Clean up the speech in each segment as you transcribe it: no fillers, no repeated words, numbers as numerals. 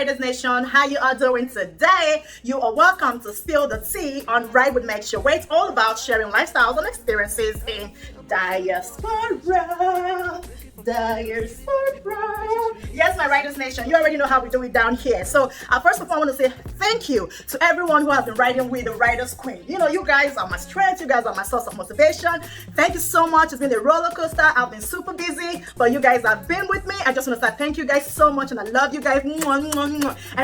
Ryderznation. How you are doing today? You are welcome to Spill the Tea on Ryde with Makes, where it's all about sharing lifestyles and experiences in diaspora. Yes, my Ryderznation, you already know how we do it down here. So first of all, I want to say thank you to everyone who has been riding with the Riders Queen. You know, you guys are my strength, you guys are my source of motivation. Thank you so much. It's been a roller coaster. I've been super busy, but you guys have been with me. I just want to say thank you guys so much, and I love you guys. And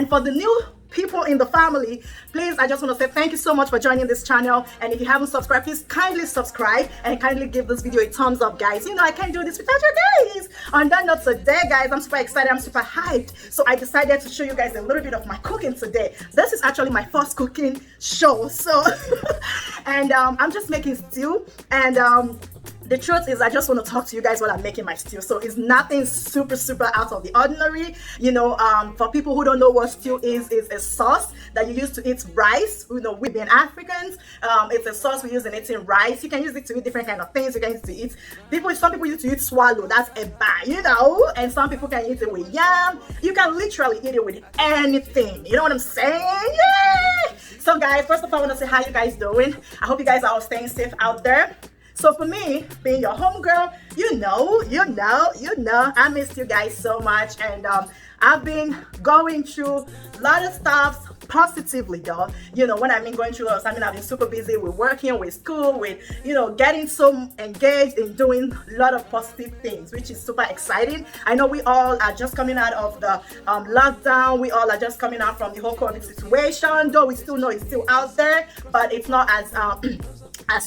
for the new people in the family, please, I just want to say thank you so much for joining this channel. And if you haven't subscribed, please kindly subscribe and kindly give this video a thumbs up, guys. You know, I can't do this without you guys. On that note, today, guys, I'm super excited, I'm super hyped. So I decided to show you guys a little bit of my cooking today. This is actually my first cooking show. So and I'm just making stew, and the truth is, I just want to talk to you guys while I'm making my stew. So it's nothing super out of the ordinary. You know, for people who don't know what stew is a sauce that you use to eat rice. You know, we've been Africans. It's a sauce we use in eating rice. You can use it to eat different kind of things. You can use it to eat some people use it to eat swallow. That's a bar, you know. And some people can eat it with yam. You can literally eat it with anything. You know what I'm saying? Yeah. So guys, first of all, I want to say how you guys doing. I hope you guys are all staying safe out there. So for me, being your homegirl, you know, I missed you guys so much, and I've been going through a lot of stuff positively, though. You know, when I mean going through a lot of stuff, I mean I've been super busy with working, with school, with, you know, getting so engaged in doing a lot of positive things, which is super exciting. I know we all are just coming out of the lockdown. We all are just coming out from the whole COVID situation, though we still know it's still out there, but it's not as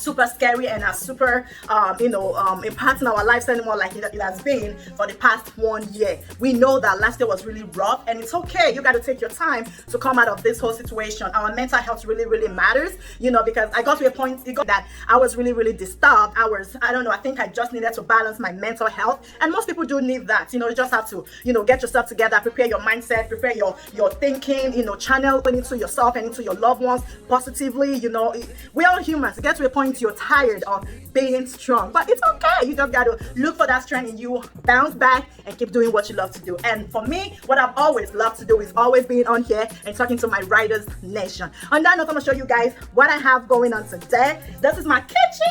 super scary and as super impacting our lives anymore like it has been for the past 1 year. We know that last year was really rough, and it's okay. You got to take your time to come out of this whole situation. Our mental health really matters, you know, because I got to a point that I was really disturbed. I think I just needed to balance my mental health, and most people do need that. You know, you just have to, you know, get yourself together, prepare your mindset, prepare your thinking, you know, channel into yourself and into your loved ones positively. You know, we're all humans. Get to a point you're tired of being strong, but it's okay. You just got to look for that strength in you, bounce back, and keep doing what you love to do. And for me, what I've always loved to do is always being on here and talking to my Ryderznation. On that note, I'm gonna show you guys what I have going on today. This is my kitchen.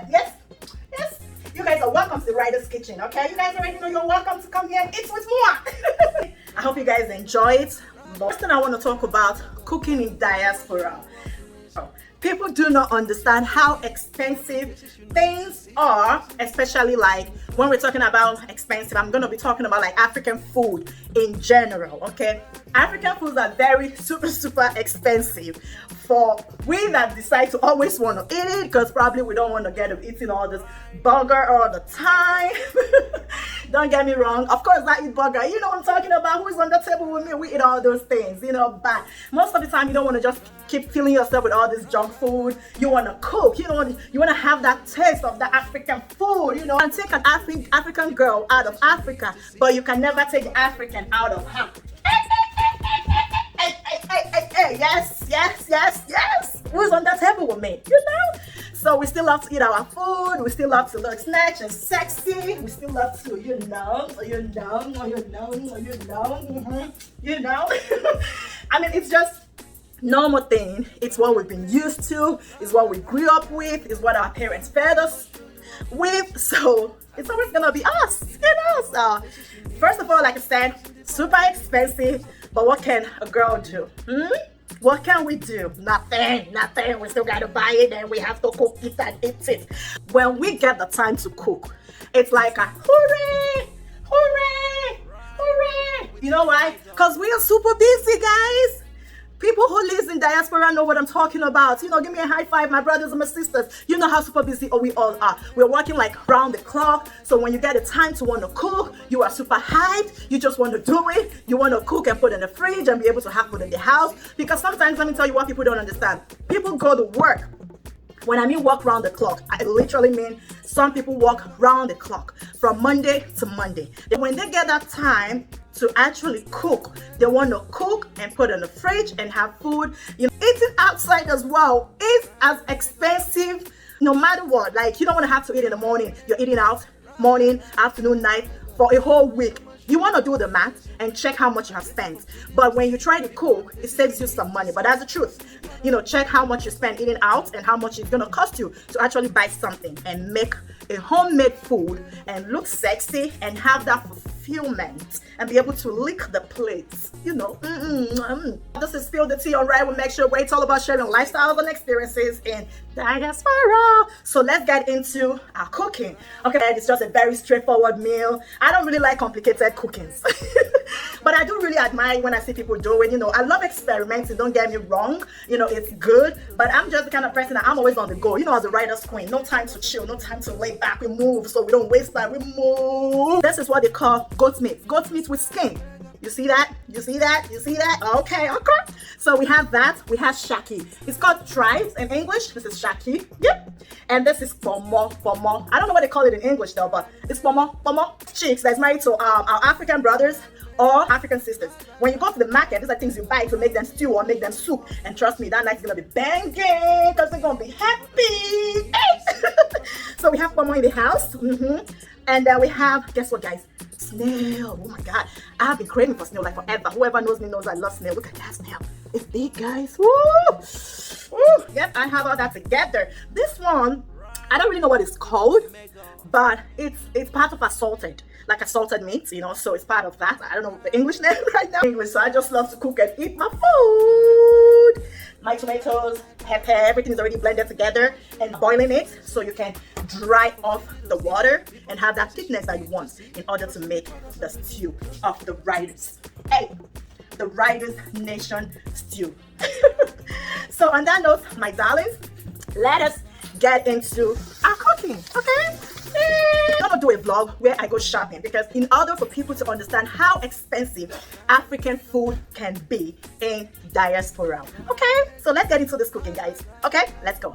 Yes, you guys are welcome to the Ryder's kitchen. Okay, you guys already know you're welcome to come here and eat with more. I hope you guys enjoy it. First thing I want to talk about, cooking in diaspora. People do not understand how expensive things are, especially like when we're talking about expensive. I'm going to be talking about like African food in general, okay? African foods are very super expensive for we that decide to always want to eat it, because probably we don't want to get eating all this burger all the time. Don't get me wrong, of course I eat burger, you know what I'm talking about. Who's on the table with me? We eat all those things, you know, but most of the time you don't want to just keep filling yourself with all this junk food. You want to cook, you know, you want to have that taste of the African food, you know. And take an African girl out of Africa, but you can never take the African out of her. Hey, yes. Who's on that table with me? You know? So we still love to eat our food. We still love to look snatch and sexy. We still love to, you know. I mean, it's just normal thing. It's what we've been used to. It's what we grew up with. It's what our parents fed us with. So it's always gonna be us, you know. So first of all, like I said, super expensive. But what can a girl do? What can we do? Nothing. We still gotta buy it, and we have to cook it and eat it. When we get the time to cook, it's like a hooray! You know why? Because we are super busy, guys. People who live in diaspora know what I'm talking about. You know, give me a high five, my brothers and my sisters. You know how super busy we all are. We're working like round the clock. So when you get the time to want to cook, you are super hyped. You just want to do it. You want to cook and put in the fridge and be able to have food in the house. Because sometimes, let me tell you what people don't understand. People go to work. When I mean work round the clock, I literally mean some people work round the clock from Monday to Monday. When they get that time to actually cook, they want to cook and put in the fridge and have food. You know, eating outside as well is as expensive no matter what. Like, you don't want to have to eat in the morning. You're eating out morning, afternoon, night for a whole week. You want to do the math and check how much you have spent. But when you try to cook, it saves you some money. But that's the truth. You know, check how much you spend eating out and how much it's going to cost you to actually buy something and make a homemade food and look sexy and have that fulfillment and be able to lick the plates, you know. This is Spill the Tea on Ryde. We'll make sure it's all about sharing lifestyles and experiences in diaspora. So let's get into our cooking. Okay, it's just a very straightforward meal. I don't really like complicated cookings. But I do really admire when I see people do it. You know, I love experimenting, don't get me wrong. You know, it's good, but I'm just the kind of person that I'm always on the go. You know, as a writer's queen, no time to chill, no time to lay back. We move, so we don't waste time, we move. This is what they call goat meat with skin. You see that? You see that? You see that? Okay, okay. So we have that. We have shaki. It's called tribes in English. This is shaki. Yep. And this is pomo. I don't know what they call it in English though, but it's pomo chicks that's married to our African brothers or African sisters. When you go to the market, these are things you buy to make them stew or make them soup. And trust me, that night is gonna be banging because they're gonna be happy. So we have pomo in the house. And then we have, guess what, guys? Snail. Oh my god, I have been craving for snail like forever. Whoever knows me knows I love snail. Look at that snail. It's big, guys. Woo! Woo! Yep, I have all that together. This one, I don't really know what it's called, but it's part of assalted meat, you know, so it's part of that. I don't know the English name right now. English, so I just love to cook and eat my food. My tomatoes, pepper, everything is already blended together and boiling it so you can dry off the water and have that thickness that you want in order to make the stew of the Riders. Hey, the Ryderznation stew. So on that note, my darlings, let us get into our cooking, okay? I'm gonna do a vlog where I go shopping because in order for people to understand how expensive African food can be in diaspora. Okay, so let's get into this cooking, guys. Okay, let's go.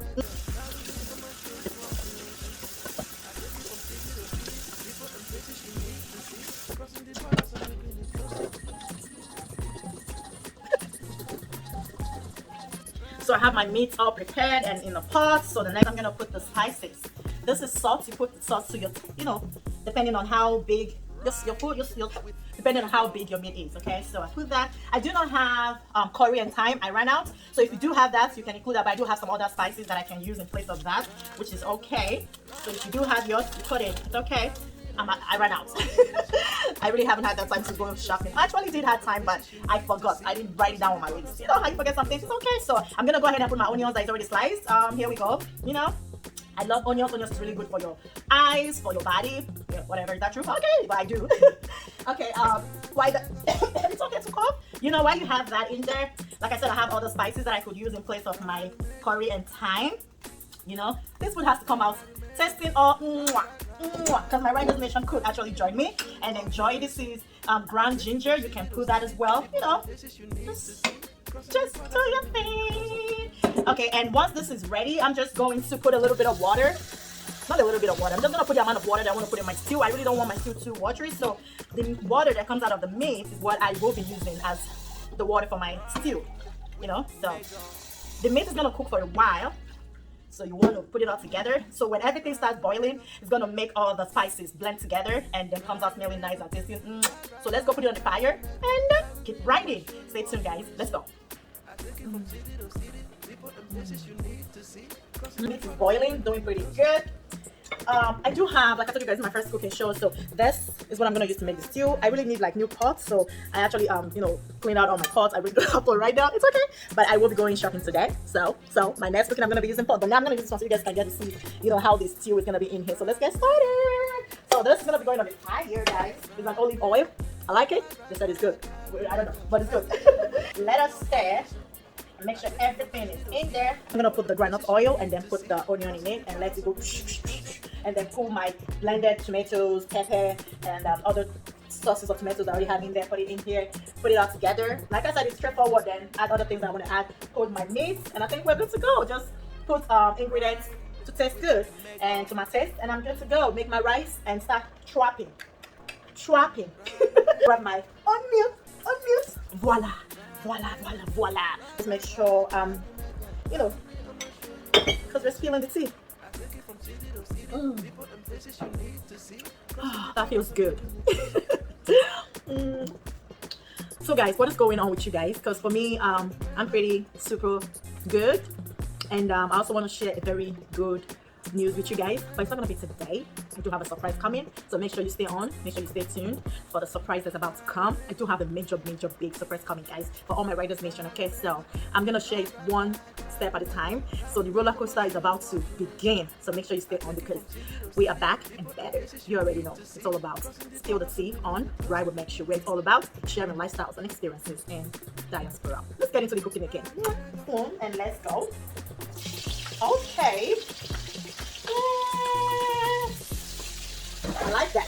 So I have my meat all prepared and in a pot. So the next I'm gonna put the spices. This is salt. You put the salt to your, you know, depending on how big your food, depending on how big your meat is. Okay, so I put that. I do not have curry and thyme. I ran out. So if you do have that, you can include that. But I do have some other spices that I can use in place of that, which is okay. So if you do have yours, you put it. It's okay. I ran out. I really haven't had that time to go shopping. I actually did have time, but I forgot. I didn't write it down on my list. You know how you forget something? It's okay. So I'm gonna go ahead and put my onions that is already sliced. Here we go. You know, I love onions. Onions is really good for your eyes, for your body. Yeah, whatever. Is that true? Okay, but I do. Okay. Why the? It's okay to cough. You know why you have that in there? Like I said, I have other spices that I could use in place of my curry and thyme. You know, this food has to come out tasting all because my Ryderznation could actually join me and enjoy. This is ground ginger. You can put that as well. You know, just do your thing. Okay, and once this is ready, I'm just going to put a little bit of water. Not a little bit of water. I'm just gonna put the amount of water that I want to put in my stew. I really don't want my stew too watery, so the water that comes out of the meat is what I will be using as the water for my stew. You know, so the meat is gonna cook for a while. So you want to put it all together. So when everything starts boiling, it's gonna make all the spices blend together and then comes out smelling nice and tasty. So let's go put it on the fire and keep riding. Stay tuned, guys. Let's go. Meat is boiling, doing pretty good. I do have, like I told you guys, in my first cooking show, so this is what I'm gonna use to make the stew. I really need like new pots, so I actually you know, cleaned out all my pots. I really don't have one right now. It's okay, but I will be going shopping today. So my next cooking I'm gonna be using pot, but now I'm gonna use this one so you guys can get to see, you know, how this stew is gonna be in here. So let's get started. So this is gonna be going on the fire, guys. It's an olive oil. I like it. They said it's good. I don't know, but it's good. Let us stir. Make sure everything is in there. I'm gonna put the groundnut oil and then put the onion in it and let it go, and then pull my blended tomatoes, pepper, and other sauces of tomatoes I already have in there. Put it in here, put it all together. Like I said, it's straightforward. Then add other things I want to add. Put my meat, and I think we're good to go. Just put ingredients to taste good and to my taste, and I'm good to go. Make my rice and start chopping. Grab my onions. Voila. Just make sure, you know, because we're spilling the tea. Oh, that feels good. So guys, what is going on with you guys? Because for me, I'm pretty super good, and I also want to share a very good news with you guys, but it's not gonna be today. I do have a surprise coming, so make sure you stay on, make sure you stay tuned for the surprise that's about to come. I do have a major big surprise coming, guys, for all my Ryderznation. Okay, so I'm gonna share it one step at a time. So the roller coaster is about to begin, so make sure you stay on because we are back and better. You already know it's all about spill the tea on Ryde with Make Sure, where it's all about sharing lifestyles and experiences in diaspora. Let's get into the cooking again, and let's go. Okay, I like that.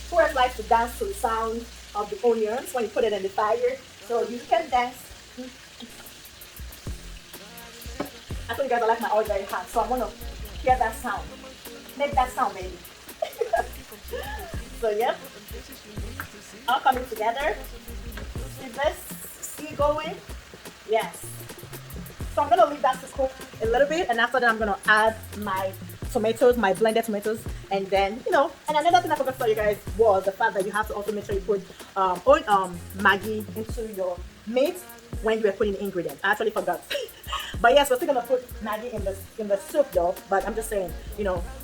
Who else likes to dance to the sound of the onions when you put it in the fire? So you can dance. I told you guys I like my oil very hot, so I want to hear that sound. Make that sound, baby. So yeah, all coming together. See this? See it going? Yes. So I'm gonna leave that to cook a little bit, and after that I'm gonna add my tomatoes, my blended tomatoes, and then and another thing I forgot to tell you guys was the fact that you have to also make sure you put Maggi into your meat when you are putting the ingredients. I actually forgot. But yes, we're still gonna put Maggi in the soup though. But I'm just saying,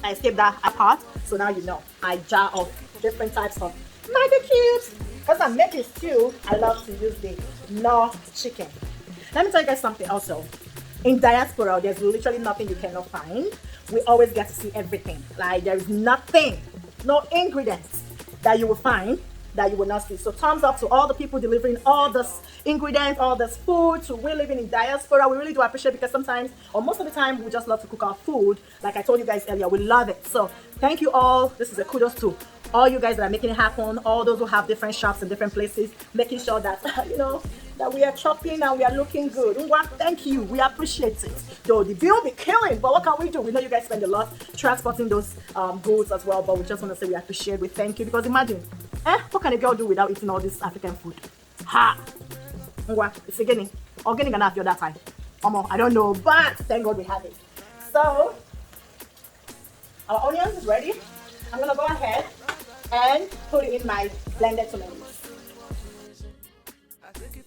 I escaped that apart, so now you know. I jar of different types of Maggi cubes. Because I'm making stew, I love to use the raw chicken. Let me tell you guys something also. In diaspora, there's literally nothing you cannot find. We always get to see everything. Like there is nothing, no ingredients that you will find that you will not see. So thumbs up to all the people delivering all this ingredients, all this food to we living in diaspora. We really do appreciate it because sometimes, or most of the time, we just love to cook our food. Like I told you guys earlier, we love it. So thank you all. This is a kudos to all you guys that are making it happen. All those who have different shops in different places, making sure that, that we are chopping and we are looking good. Thank you. We appreciate it. Though the bill be killing, but what can we do? We know you guys spend a lot transporting those goods as well, but we just want to say we appreciate, we thank you, because imagine, what can a girl do without eating all this African food? Ha! It's again, organic gonna have you that time. I don't know, but thank God we have it. So our onions is ready. I'm gonna go ahead and put it in my blended tomatoes.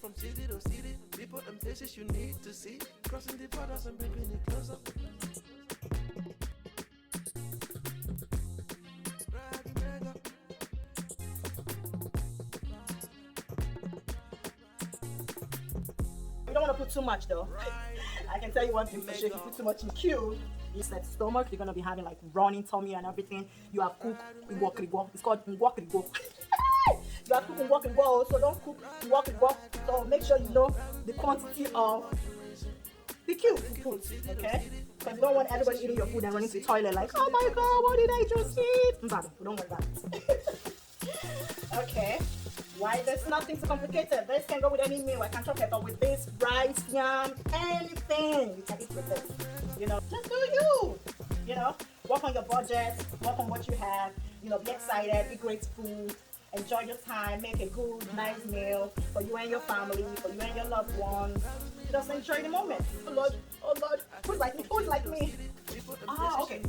From city to city, people and places you need to see, crossing the borders and bringing it closer. You don't want to put too much though. I can tell you one thing for sure, if you put too much in cube, it's that stomach, you're gonna be having like running tummy and everything. You have cooked ngwokrigo. It's called ngwokrigo. You are cooking ngwokrigo, so don't cook ngwokrigo. So make sure you know the quantity of the cube you put, okay? Because you don't want everybody eating your food and running to the toilet like, oh my god, what did I just eat? We don't want that. Okay. Why? There's nothing too complicated. This can go with any meal. I can chop it up with this, rice, yam, anything you can eat with this. Just do you. Work on your budget, work on what you have, be excited, eat great food, enjoy your time, make a good, nice meal for you and your family, for you and your loved ones. Just enjoy the moment. Oh Lord, who's like me? Who's like me? Okay.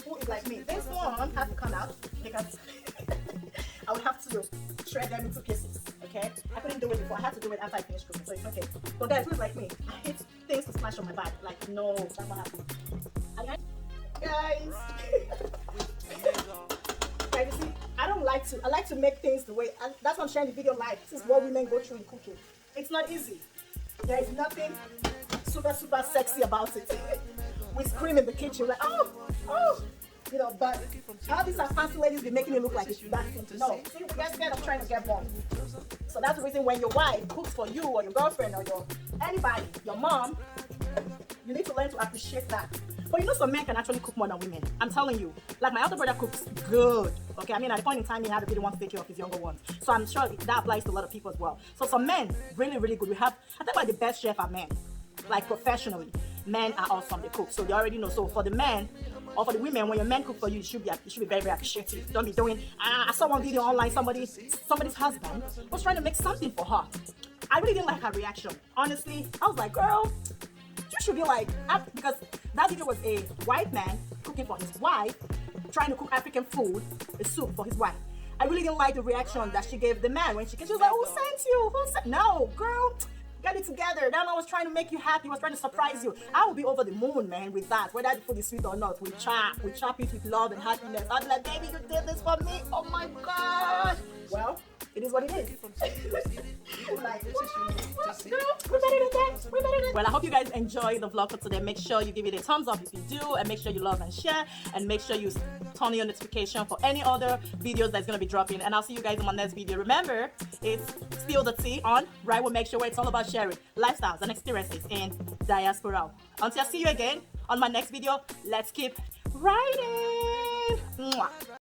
Who is like me? This one has to come out because I would have to shred them into pieces, okay? I couldn't do it before. I had to do it after I finished cooking, so it's okay. But guys, who's like me? I hate things to splash on my body. Like, no, that's not happening. Guys, you see, I like to make things the way, and that's why I'm sharing the video live. This is what women go through in cooking. It's not easy. There is nothing super sexy about it. We scream in the kitchen like, oh, but all these are fancy ladies be making it look like it's that simple. No, see, we get scared of trying to get born. So that's the reason when your wife cooks for you or your girlfriend or anybody, your mom, you need to learn to appreciate that. But some men can actually cook more than women. I'm telling you. Like my older brother cooks good. Okay, at the point in time he had to be the one to take care of his younger ones. So I'm sure that applies to a lot of people as well. So some men, really, really good. I think we're the best chef are men. Like professionally. Men are awesome, they cook. So they already know. So for the men, or for the women, when your men cook for you, you should be very, very appreciative. Don't be doing, I saw one video online, somebody's husband was trying to make something for her. I really didn't like her reaction. Honestly, I was like, girl, you should be like, because that video was a white man cooking for his wife, trying to cook African food, a soup for his wife. I really didn't like the reaction that she gave the man when she was like, who sent you? Who sent? No, girl. Get it together. That man was trying to make you happy. He was trying to surprise you. I will be over the moon, man, with that. Whether the food is sweet or not, we chop it with love and happiness. I'll be like, baby, you did this for me. Oh my God. Well, it is what it is. Like, what, girl? We're better than that. We're better than. Well, I hope you guys enjoy the vlog for today. Make sure you give it a thumbs up if you do, and make sure you love and share, and make sure you turn on your notification for any other videos that's gonna be dropping. And I'll see you guys in my next video. Remember, it's still the tea on Ryde will make sure it's all about sharing lifestyles and experiences in diaspora. Until I see you again on my next video, let's keep riding. Mwah.